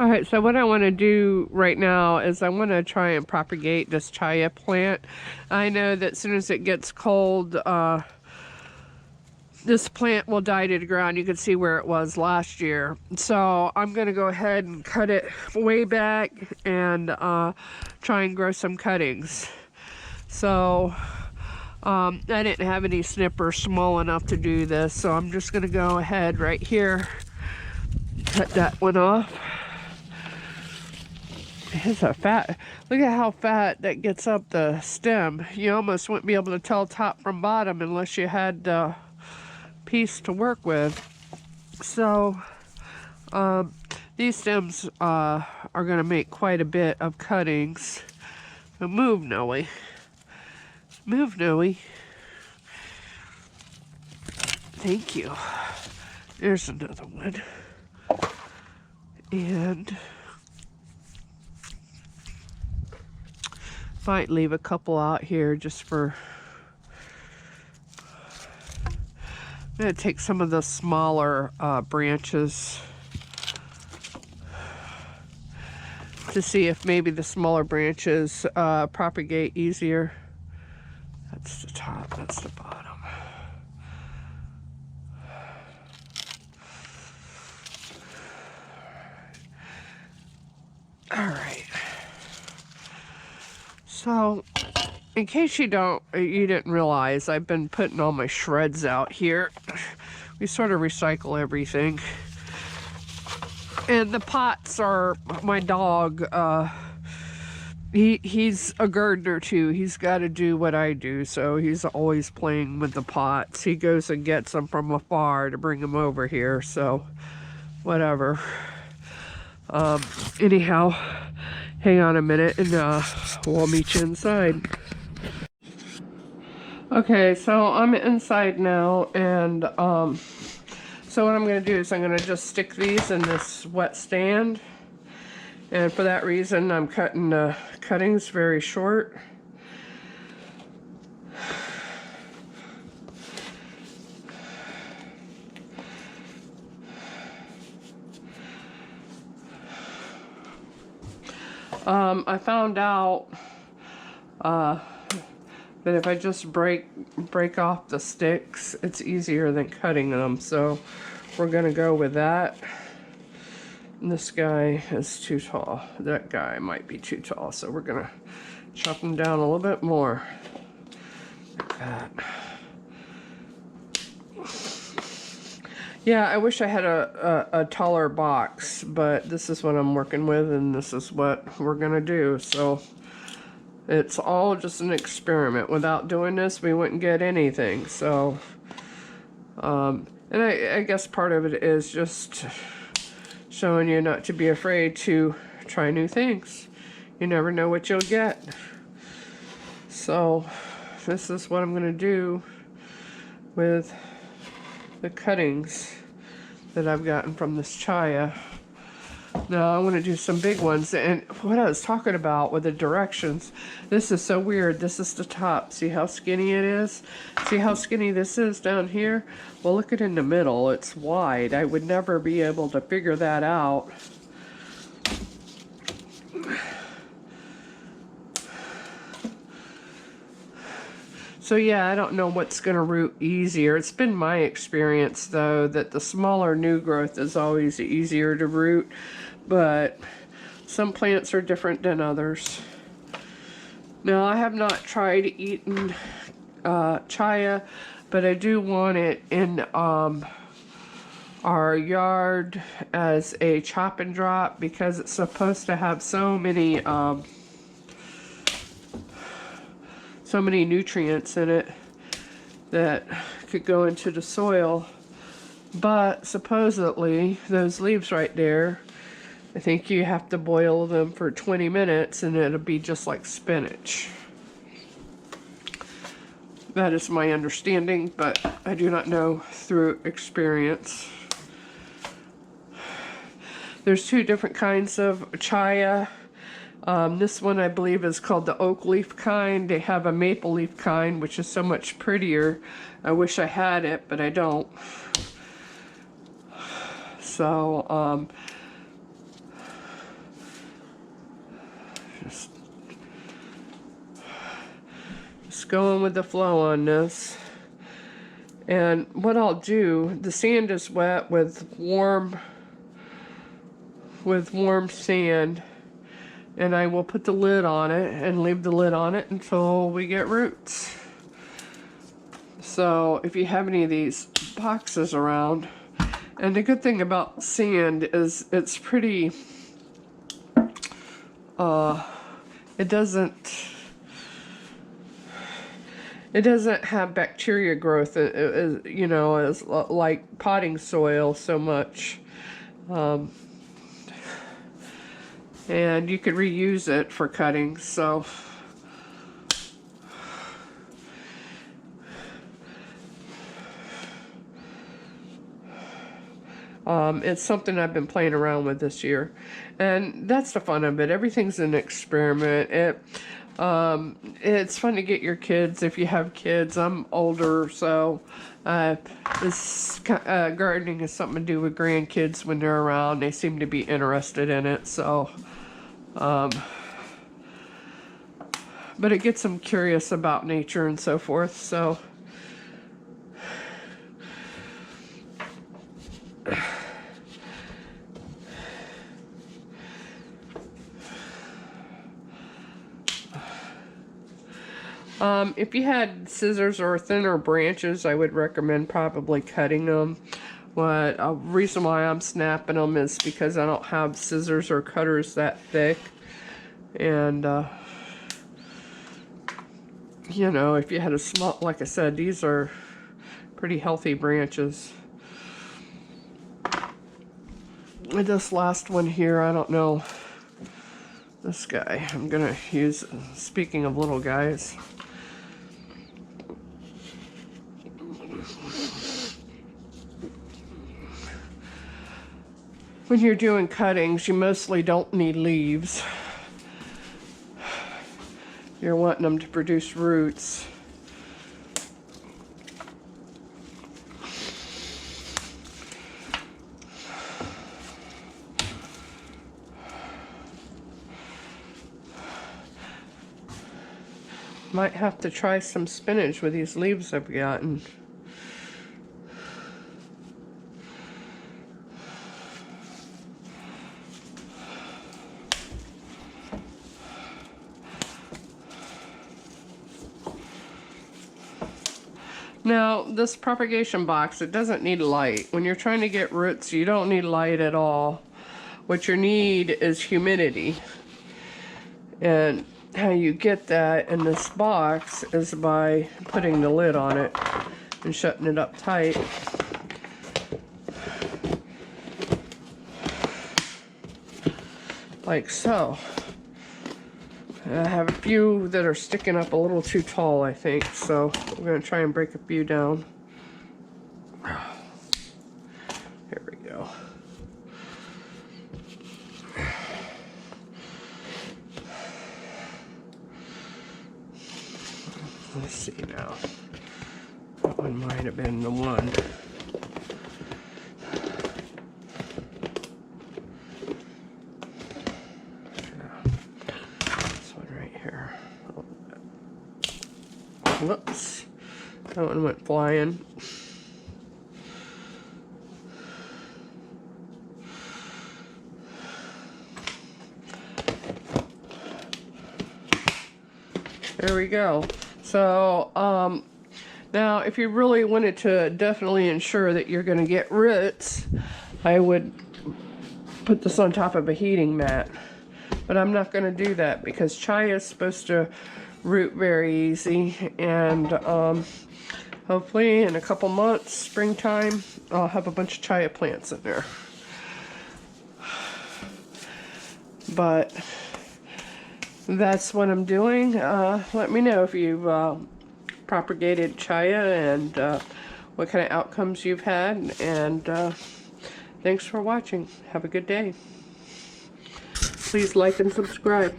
Alright, so what I want to do right now is I want to try and propagate this chaya plant. I know that as soon as it gets cold, this plant will die to the ground. You can see where it was last year. So I'm going to go ahead and cut it way back and try and grow some cuttings. So I didn't have any snippers small enough to do this, so I'm just going to go ahead right here, cut that one off. It's a fat, look at how fat that gets up the stem. You almost wouldn't be able to tell top from bottom unless you had the piece to work with. So these stems are going to make quite a bit of cuttings. So move, Noe. Move, Noe. Thank you. There's another one. And might leave a couple out here just for... I'm going to take some of the smaller branches to see if maybe the smaller branches propagate easier. That's the top, that's the bottom. All right. So, in case you didn't realize, I've been putting all my shreds out here. We sort of recycle everything. And the pots are my dog. He's a gardener too. He's got to do what I do, so he's always playing with the pots. He goes and gets them from afar to bring them over here, so whatever. Anyhow, hang on a minute and we'll meet you inside. Okay, so I'm inside now, and so what I'm going to do is I'm going to just stick these in this wet stand, and for that reason I'm cutting cuttings very short. I found out that if I just break off the sticks, it's easier than cutting them, so we're gonna go with that. And this guy is too tall. That guy might be too tall, so we're gonna chop him down a little bit more, like that. Yeah, I wish I had a taller box, but this is what I'm working with, and this is what we're gonna do. So it's all just an experiment. Without doing this, we wouldn't get anything. So, and I guess part of it is just showing you not to be afraid to try new things. You never know what you'll get. So this is what I'm gonna do with the cuttings that I've gotten from this chaya. Now I want to do some big ones, and what I was talking about with the directions, this is so weird. This is the top. See how skinny it is? See how skinny this is down here? Well, look at it in the middle. It's wide. I would never be able to figure that out. So yeah, I don't know what's going to root easier. It's been my experience, though, that the smaller new growth is always easier to root, but some plants are different than others. Now, I have not tried eating chaya, but I do want it in our yard as a chop and drop, because it's supposed to have so many nutrients in it that could go into the soil. But supposedly those leaves right there, I think you have to boil them for 20 minutes and it'll be just like spinach. That is my understanding, but I do not know through experience. There's two different kinds of chaya. This one I believe is called the oak leaf kind. They have a maple leaf kind, which is so much prettier. I wish I had it, but I don't. So Just going with the flow on this. And what I'll do, the sand is wet with warm sand, and I will put the lid on it and leave the lid on it until we get roots. So if you have any of these boxes around, and the good thing about sand is it's pretty, it doesn't have bacteria growth, you know, as like potting soil so much. And you could reuse it for cutting, so it's something I've been playing around with this year, and that's the fun of it. Everything's an experiment. It's fun to get your kids, if you have kids. I'm older, so this gardening has something to do with grandkids when they're around. They seem to be interested in it, so but it gets them curious about nature and so forth, so if you had scissors or thinner branches, I would recommend probably cutting them. What a reason why I'm snapping them is because I don't have scissors or cutters that thick, and you know, if you had a small, like I said, these are pretty healthy branches. And this last one here, I don't know, this guy I'm gonna use, speaking of little guys, when you're doing cuttings, you mostly don't need leaves. You're wanting them to produce roots. Might have to try some spinach with these leaves I've gotten. Now, this propagation box, it doesn't need light. When you're trying to get roots, you don't need light at all. What you need is humidity. And how you get that in this box is by putting the lid on it and shutting it up tight. Like so. I have a few that are sticking up a little too tall, I think, so I'm going to try and break a few down. Here we go. Let's see now. That one might have been the one. Whoops, that one went flying. There we go. So, now if you really wanted to definitely ensure that you're going to get roots, I would put this on top of a heating mat. But I'm not going to do that because chaya is supposed to root very easy, and hopefully in a couple months, springtime, I'll have a bunch of chaya plants in there. But that's what I'm doing. Let me know if you've propagated chaya and what kind of outcomes you've had, and thanks for watching. Have a good day. Please like and subscribe.